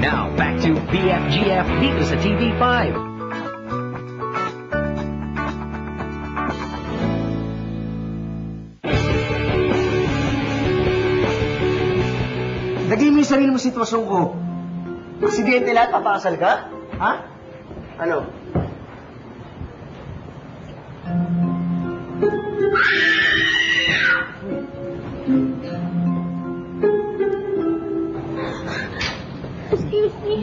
Now, back to BFGF dito sa TV5. Lagay mo yung sarili mo sa sitwasyon ko. Aksidente lahat, papakasal ka? Ha? Ano? Excuse me.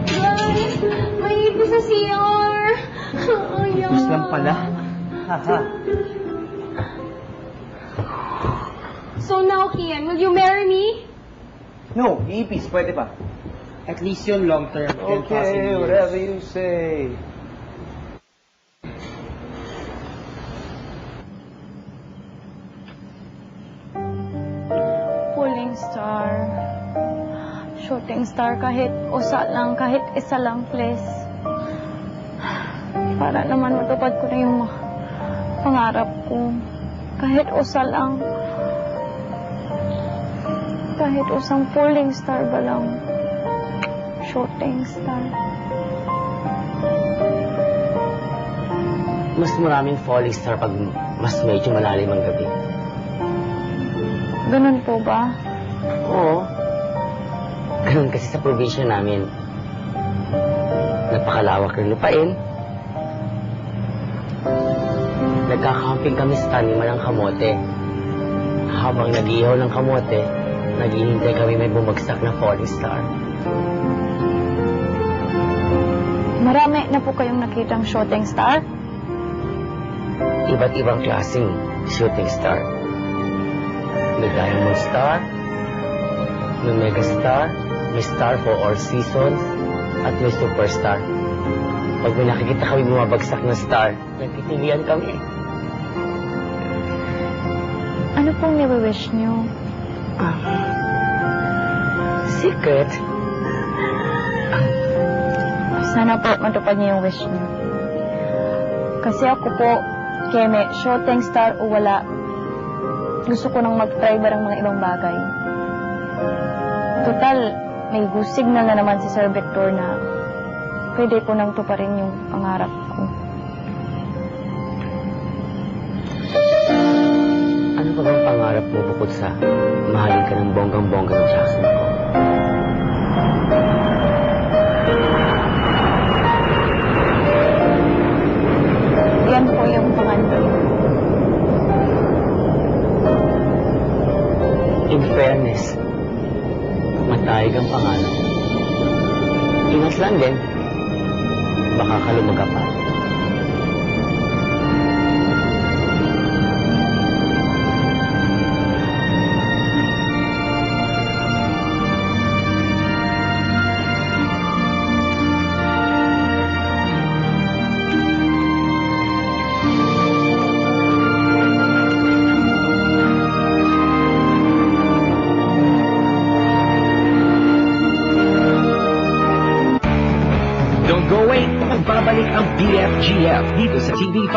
Guys, may ipis sa CR. Ayaw. Mas lang pala. Haha. So now, Kian, will you marry me? No, iipis. Pwede pa. At least yun long term. 10,000 Okay, years. whatever you say. Pulling star. Shooting star kahit usa lang, kahit isa lang, please. Para naman matupad ko na yung mga pangarap ko. Kahit usa lang. Kahit usang pulling star ba lang. Shooting star. Mas maraming falling star pag mas medyo malalim ang gabi. Ganun po ba? Oo. Ganun kasi sa probinsya namin. Napakalawak ng lupain. Nagkakamping kami sa taniman ng kamote. Habang nag-ihaw ng kamote, naghihintay kami may bumagsak na falling star. Marami na po kayong nakitang shooting star? Iba't ibang klaseng shooting star. May diamond star, may mega star, may star for all seasons, at may superstar. Pag may nakikita kami bumabagsak na star, nagtitilian kami. Ano pong niwi-wish niyo? Secret. Sana po matupad niyo yung wish niyo. Kasi ako po, Keme, shooting star o wala, gusto ko nang mag-try barang mga ibang bagay. Total, may good signal na naman si Sir Victor na pwede ko nang tuparin yung pangarap ko. Ano pa bang pangarap mo bukod sa mahalin ka ng bonggang-bongga ng Jackson ko? Yan po yung pangandoy. In fairness, matayag ang pangalan. Ingat lang din, baka kalumaga pa. Don't go away, magbabalik ang BFGF dito sa TV5.